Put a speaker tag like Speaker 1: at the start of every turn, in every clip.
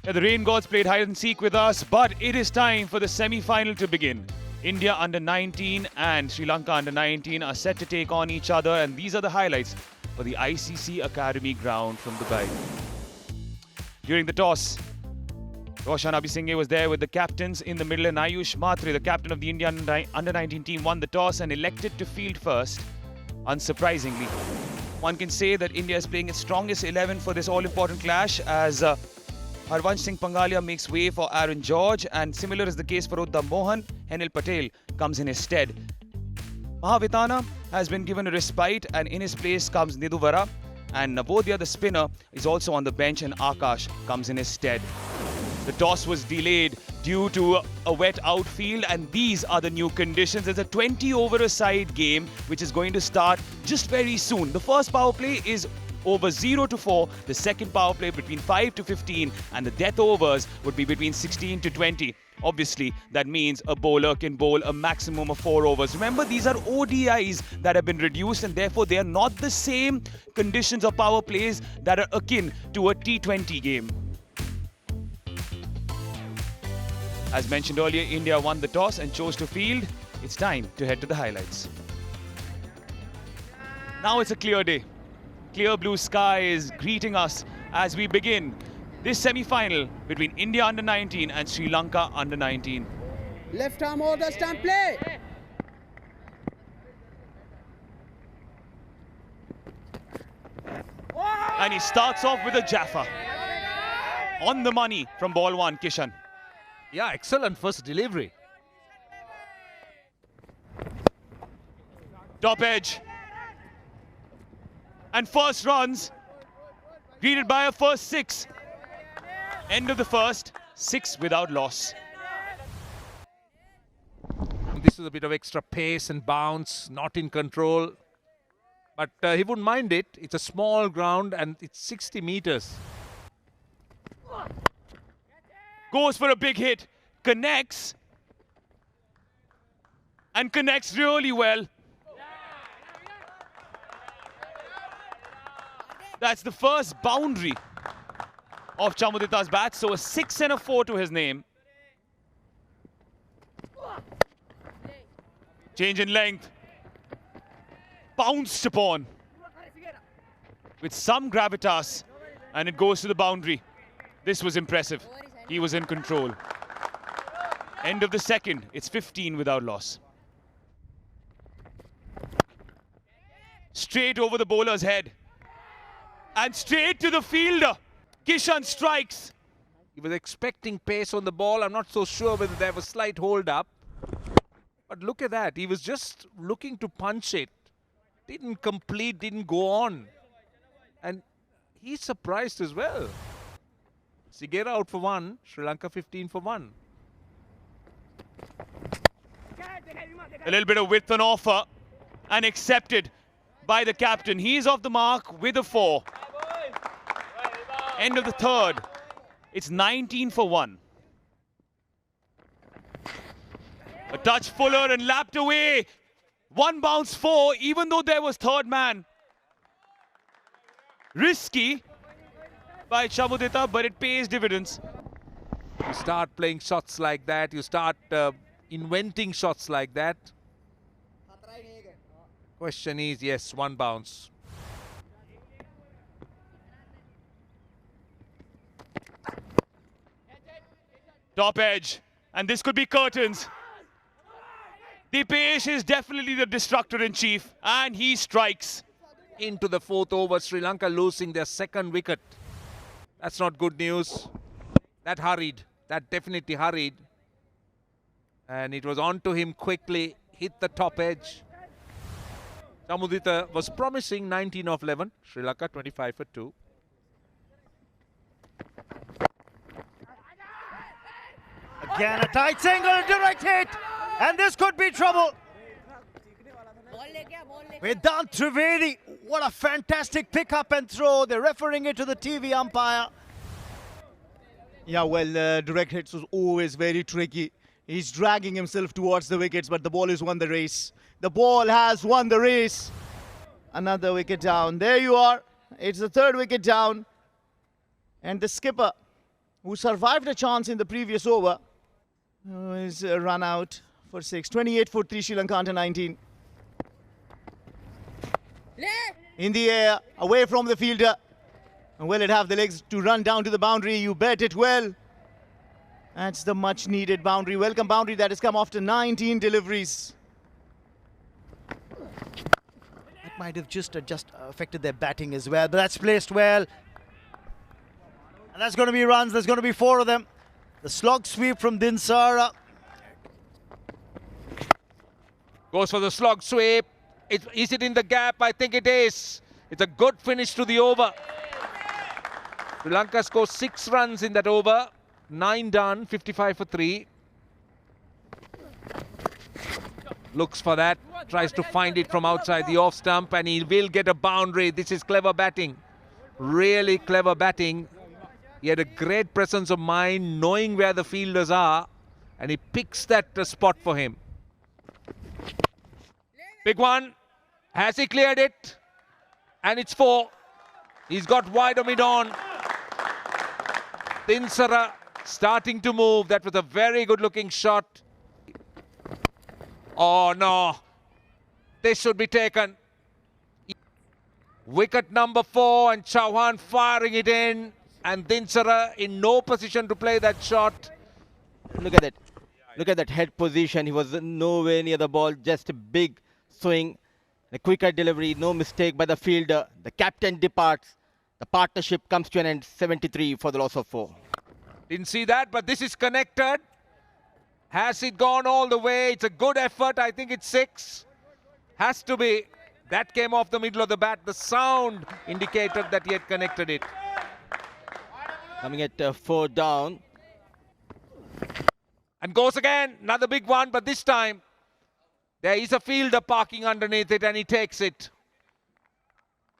Speaker 1: Yeah, the rain gods played hide and seek with us, but it is time for the semi-final to begin. India under-19 and Sri Lanka under-19 are set to take on each other, and these are the highlights for the ICC Academy ground from Dubai. During the toss, Roshan Abhisinghe was there with the captains in the middle, and Ayush Matre, the captain of the Indian under-19 team, won the toss and elected to field first. Unsurprisingly, one can say that India is playing its strongest 11 for this all-important clash as Harvansh Singh Pangalia makes way for Aaron George, and similar is the case for Uddam Mohan. Henil Patel comes in his stead. Mahavitana has been given a respite, and in his place comes Nidhu Vara, and Navodya, the spinner, is also on the bench, and Akash comes in his stead. The toss was delayed due to a wet outfield, and these are the new conditions. It's a 20-over-a-side game which is going to start just very soon. The first power play is over 0-4, the second power play between 5-15, and the death overs would be between 16-20. Obviously, that means a bowler can bowl a maximum of 4 overs. Remember, these are ODIs that have been reduced, and therefore they are not the same conditions of power plays that are akin to a T20 game. As mentioned earlier, India won the toss and chose to field. It's time to head to the highlights. Now it's a clear day. Clear blue sky is greeting us as we begin this semi-final between India under-19 and Sri Lanka under-19.
Speaker 2: Left arm over the stump play.
Speaker 1: And he starts off with a Jaffa. On the money from ball one, Kishan.
Speaker 3: Yeah, excellent first delivery.
Speaker 1: Top edge. And first runs, greeted by a first 6. End of the first, 6 without loss.
Speaker 3: This is a bit of extra pace and bounce, not in control. But he wouldn't mind it. It's a small ground and it's 60 meters.
Speaker 1: Goes for a big hit, connects. And connects really well. That's the first boundary of Chamudita's bat, so a 6 and a 4 to his name. Change in length. Bounced upon with some gravitas, and it goes to the boundary. This was impressive. He was in control. End of the second, it's 15 without loss. Straight over the bowler's head. And straight to the fielder. Kishan strikes.
Speaker 3: He was expecting pace on the ball. I'm not so sure whether there was slight hold up. But look at that. He was just looking to punch it. Didn't complete, didn't go on. And he's surprised as well. Sigera out for 1. Sri Lanka 15 for 1.
Speaker 1: A little bit of width on offer. And accepted by the captain. He's off the mark with a 4. End of the third. It's 19 for 1. A touch fuller and lapped away. 1 bounce 4, even though there was third man. Risky by Chamudita, but it pays dividends.
Speaker 3: You start playing shots like that. You start inventing shots like that. Question is, yes, 1 bounce.
Speaker 1: Top edge. And this could be curtains. Dipesh is definitely the destructor-in-chief. And he strikes.
Speaker 3: Into the 4th over, Sri Lanka losing their 2nd wicket. That's not good news. That hurried. That definitely hurried. And it was on to him quickly. Hit the top edge. Chamudita was promising 19 of 11. Sri Lanka 25 for 2.
Speaker 4: Again, a tight single, direct hit, and this could be trouble. Vedant Trivedi, what a fantastic pick up and throw. They're referring it to the TV umpire. Yeah, well, direct hits was always very tricky. He's dragging himself towards the wickets, but the ball has won the race. The ball has won the race. Another wicket down. There you are. It's the 3rd wicket down. And the skipper who survived a chance in the previous over, is run out for 6. 28 for 3 Sri Lanka under 19. In the air, away from the fielder. And will it have the legs to run down to the boundary? You bet it will. That's the much needed boundary. Welcome boundary that has come after 19 deliveries. That might have just affected their batting as well, but that's placed well. And that's going to be runs. There's going to be 4 of them. The slog sweep from Dinsara.
Speaker 3: Goes for the slog sweep. Is it in the gap? I think it is. It's a good finish to the over. Sri Lanka scores 6 runs in that over. 9 done, 55 for 3. Looks for that. Tries to find it from outside the off stump, and he will get a boundary. This is clever batting. Really clever batting. He had a great presence of mind, knowing where the fielders are, and he picks that spot for him. Big one. Has he cleared it? And it's 4. He's got wide of mid on. Dinsara starting to move. That was a very good looking shot. Oh no. This should be taken. Wicket number 4, and Chauhan firing it in. And Dinsara in no position to play that shot.
Speaker 5: Look at that. Look at that head position. He was nowhere near the ball. Just a big swing. A quicker delivery. No mistake by the fielder. The captain departs. The partnership comes to an end. 73 for the loss of 4.
Speaker 3: Didn't see that, but this is connected. Has it gone all the way? It's a good effort. I think it's 6. Has to be. That came off the middle of the bat. The sound indicated that he had connected it.
Speaker 5: Coming at 4 down.
Speaker 3: And goes again. Another big one, but this time there is a fielder parking underneath it, and he takes it.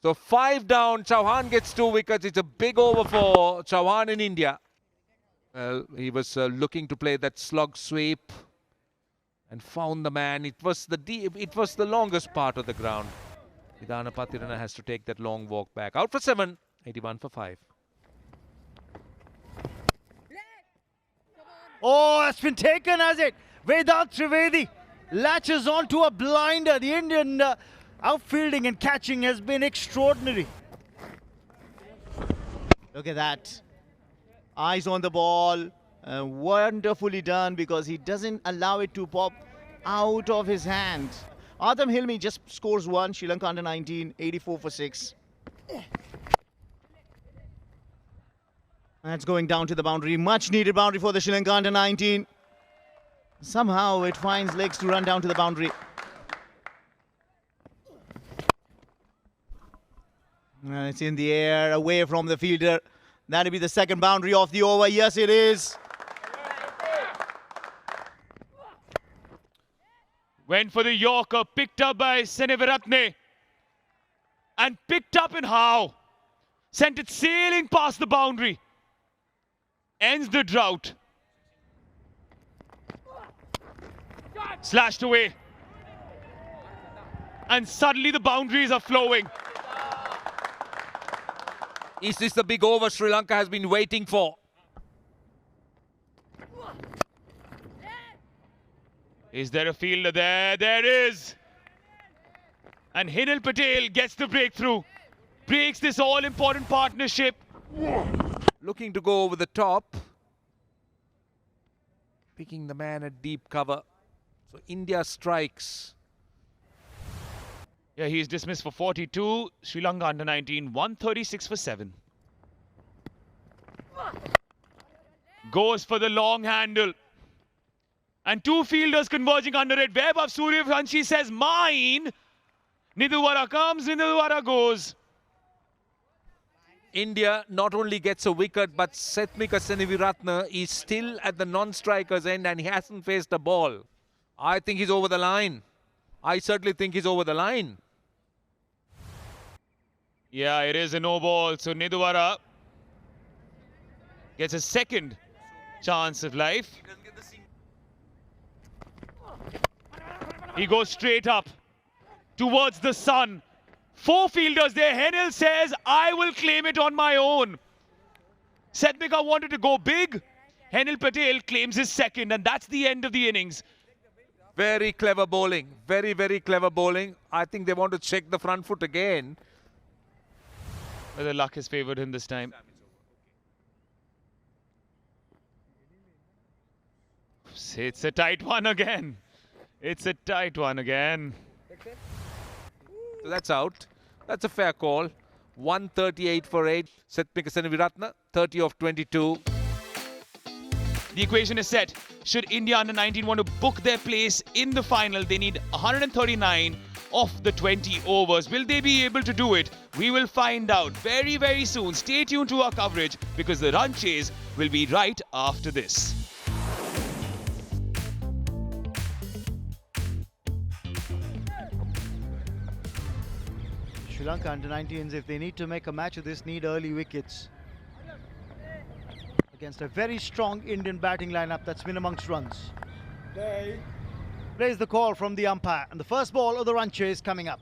Speaker 3: So 5 down. Chauhan gets 2 wickets. It's a big over for Chauhan in India. Well, he was looking to play that slug sweep and found the man. It was the longest part of the ground. Vidana Patirana has to take that long walk back. Out for 7. 81 for 5.
Speaker 4: Oh, it's been taken, has it? Vedant Trivedi latches onto a blinder. The Indian outfielding and catching has been extraordinary. Look at that. Eyes on the ball. Wonderfully done, because he doesn't allow it to pop out of his hand. Adam Hilmi just scores 1. Sri Lanka under 19, 84 for 6. That's going down to the boundary. Much needed boundary for the Sri Lanka under 19. Somehow it finds legs to run down to the boundary. And it's in the air, away from the fielder. That'll be the second boundary of the over. Yes, it is.
Speaker 1: Went for the Yorker, picked up by Seneviratne. And picked up in how? Sent it sailing past the boundary. Ends the drought. Slashed away. And suddenly the boundaries are flowing.
Speaker 3: Is this the big over Sri Lanka has been waiting for?
Speaker 1: Is there a fielder there? There is. And Hinal Patel gets the breakthrough. Breaks this all-important partnership.
Speaker 3: Looking to go over the top. Picking the man at deep cover. So India strikes.
Speaker 1: Yeah, he's dismissed for 42. Sri Lanka under 19, 136 for 7. Goes for the long handle. And 2 fielders converging under it. Vaibhav Suryavanshi says, mine. Nidhuwara comes, Nidhuwara goes.
Speaker 3: India not only gets a wicket, but Setmika Seneviratne is still at the non-striker's end and he hasn't faced a ball. I think he's over the line. I certainly think he's over the line.
Speaker 1: Yeah, it is a no ball. So Nidhuwara gets a second chance of life. He goes straight up towards the sun. 4 fielders there. Henel says, I will claim it on my own. Setbika wanted to go big. Henil Patel claims his second, and that's the end of the innings.
Speaker 3: Very clever bowling. Very, very clever bowling. I think they want to check the front foot again.
Speaker 1: Whether luck has favoured him this time. It's a tight one again. It's a tight one again.
Speaker 3: So that's out. That's a fair call. 138 for 8. Setbika Seneviratne, 30 of 22.
Speaker 1: The equation is set. Should India under 19 want to book their place in the final, they need 139 of the 20 overs. Will they be able to do it? We will find out very, very soon. Stay tuned to our coverage because the run chase will be right after this.
Speaker 4: Sri Lanka under-19s, if they need to make a match of this, need early wickets against a very strong Indian batting lineup that's been amongst runs. Plays the call from the umpire, and the first ball of the run chase coming up.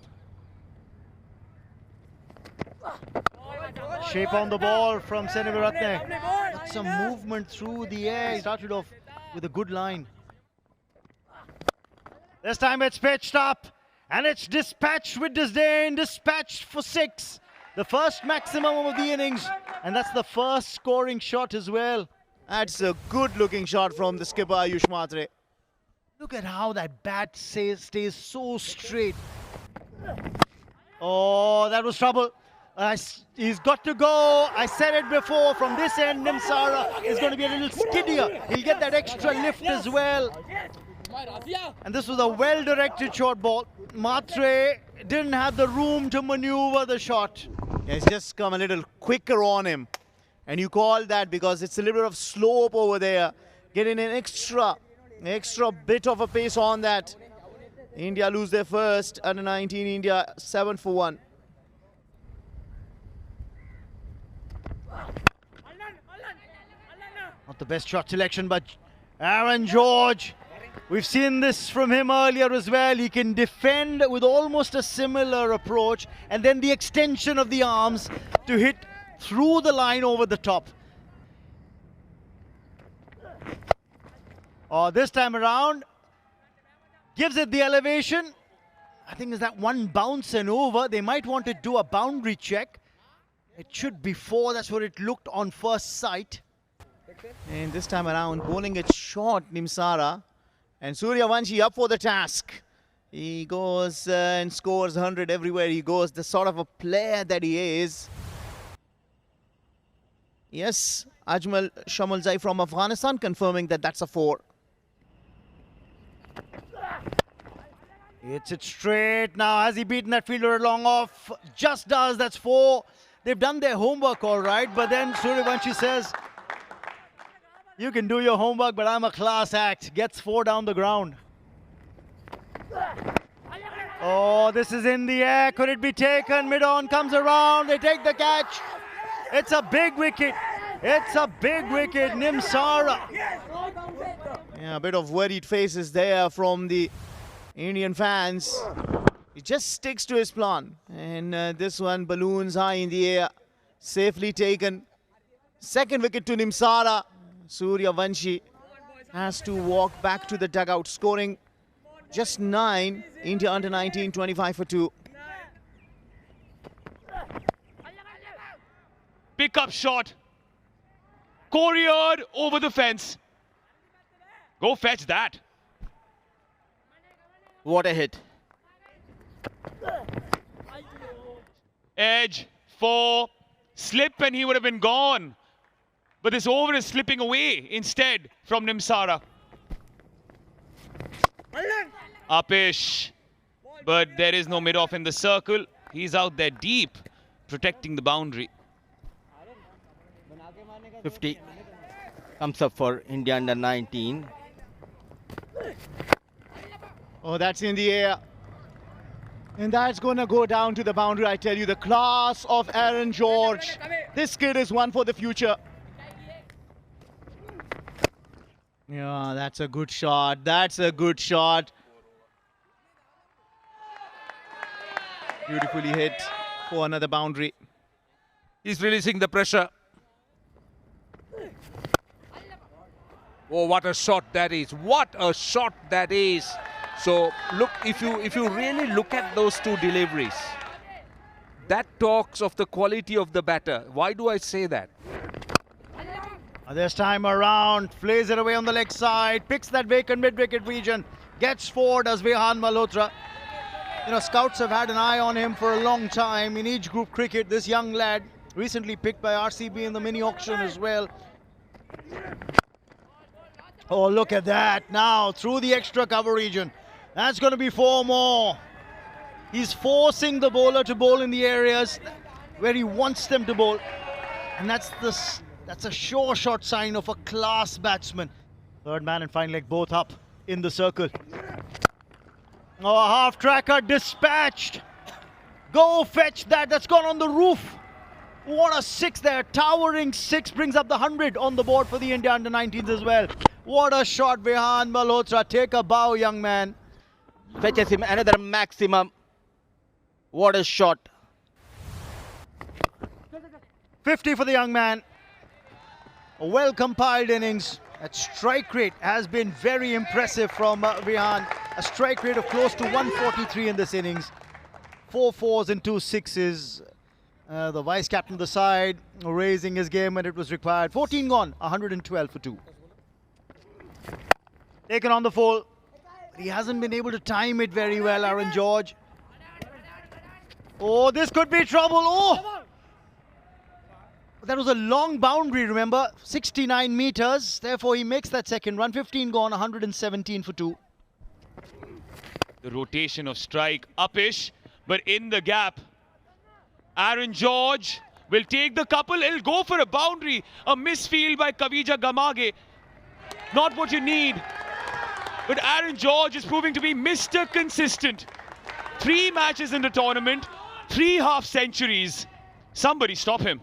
Speaker 4: Shape on the ball from Seneviratne. Got some movement through the air. He started off with a good line. This time it's pitched up, and it's dispatched with disdain, dispatched for 6. The first maximum of the innings, and that's the first scoring shot as well.
Speaker 2: That's a good looking shot from the skipper Ayush Mhatre.
Speaker 4: Look at how that bat stays so straight. Oh, that was trouble. He's got to go. I said it before, from this end, Nimsara is going to be a little skiddier. He'll get that extra lift as well. And this was a well-directed short ball. Mhatre didn't have the room to maneuver the shot.
Speaker 2: Yeah, it's just come a little quicker on him. And you call that because it's a little bit of slope over there. Getting an extra bit of a pace on that. India lose their first under 19. India 7 for 1.
Speaker 4: Not the best shot selection, but Aaron George. We've seen this from him earlier as well. He can defend with almost a similar approach, and then the extension of the arms to hit through the line over the top. Oh, this time around, gives it the elevation. I think is that one bounce and over. They might want to do a boundary check. It should be 4. That's what it looked on first sight.
Speaker 2: And this time around, bowling it short, Nimsara. And Suryavanshi up for the task. He goes and scores 100 everywhere he goes. The sort of a player that he is. Yes, Ajmal Shamalzai from Afghanistan confirming that that's a 4.
Speaker 4: Hits it straight now. Has he beaten that fielder along off? Just does. That's 4. They've done their homework all right. But then Suryavanshi says, you can do your homework, but I'm a class act. Gets 4 down the ground. Oh, this is in the air. Could it be taken? Mid-on comes around. They take the catch. It's a big wicket. It's a big wicket. Nimsara.
Speaker 2: Yeah, a bit of worried faces there from the Indian fans. He just sticks to his plan. And this one, balloons high in the air. Safely taken. Second wicket to Nimsara. Suryavanshi has to walk back to the dugout, scoring just 9. India under 19, 25 for 2.
Speaker 1: Pick up shot. Couriered over the fence. Go fetch that.
Speaker 5: What a hit.
Speaker 1: Edge, 4. Slip and he would have been gone. But this over is slipping away instead from Nimsara. Upish. But there is no mid-off in the circle. He's out there deep, protecting the boundary.
Speaker 5: 50 comes up for India under 19.
Speaker 2: Oh, that's in the air. And that's going to go down to the boundary. I tell you, the class of Aaron George. This kid is one for the future. Yeah, that's a good shot. That's a good shot. Beautifully hit for another boundary.
Speaker 3: He's releasing the pressure. Oh, what a shot that is. What a shot that is. So look, if you really look at those two deliveries, that talks of the quality of the batter. Why do I say that?
Speaker 4: This time around, plays it away on the leg side, picks that vacant mid-wicket region, gets forward as Vihan Malhotra. You know, scouts have had an eye on him for a long time in each group cricket. This young lad, recently picked by RCB in the mini auction as well. Oh, look at that now, through the extra cover region. That's going to be 4 more. He's forcing the bowler to bowl in the areas where he wants them to bowl. And that's a sure shot sign of a class batsman. Third man and fine leg both up in the circle. Oh, a half tracker dispatched. Go fetch that. That's gone on the roof. What a 6 there. Towering 6 brings up the 100 on the board for the India under-19s as well. What a shot, Vihan Malhotra. Take a bow, young man.
Speaker 5: Fetches him another maximum. What a shot.
Speaker 4: 50 for the young man. A well-compiled innings. That strike rate has been very impressive from Vihan. A strike rate of close to 143 in this innings. 4 fours and 2 sixes. The vice-captain of the side raising his game when it was required. 14 gone, 112 for 2. Taken on the full. He hasn't been able to time it very well, Aaron George. Oh, this could be trouble. Oh! That was a long boundary, remember? 69 meters. Therefore, he makes that second run. 15 gone, 117 for 2.
Speaker 1: The rotation of strike, upish, but in the gap. Aaron George will take the couple. He'll go for a boundary. A misfield by Kavija Gamage. Not what you need. But Aaron George is proving to be Mr. Consistent. 3 matches in the tournament, 3 half centuries. Somebody stop him.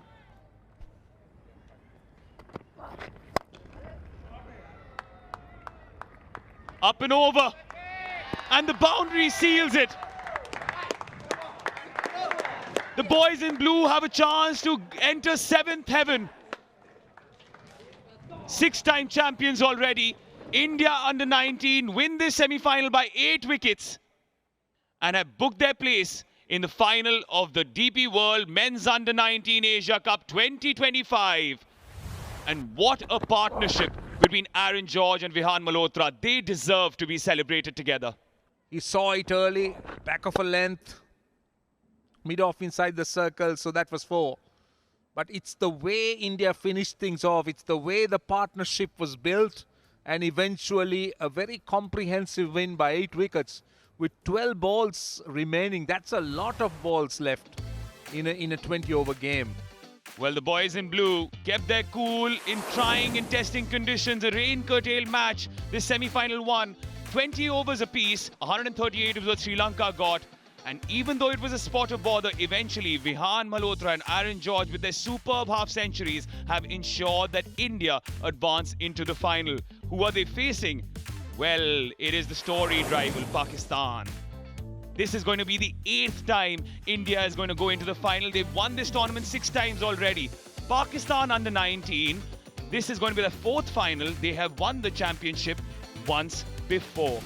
Speaker 1: Up and over. And the boundary seals it. The boys in blue have a chance to enter 7th heaven. 6-time champions already. India under-19 win this semi-final by 8 wickets and have booked their place in the final of the DP World Men's Under-19 Asia Cup 2025. And what a partnership between Aaron George and Vihan Malhotra. They deserve to be celebrated together.
Speaker 3: He saw it early, back of a length, mid-off inside the circle, so that was 4. But it's the way India finished things off. It's the way the partnership was built, and eventually a very comprehensive win by 8 wickets with 12 balls remaining. That's a lot of balls left in a 20-over game.
Speaker 1: Well, the boys in blue kept their cool in trying and testing conditions. A rain-curtailed match. This semi-final won 20 overs apiece. 138 is what Sri Lanka got. And even though it was a spot of bother, eventually Vihan Malhotra and Aaron George with their superb half-centuries have ensured that India advance into the final. Who are they facing? Well, it is the storied rival Pakistan. This is going to be the 8th time India is going to go into the final. They've won this tournament 6 times already. Pakistan under-19, this is going to be the 4th final. They have won the championship once before.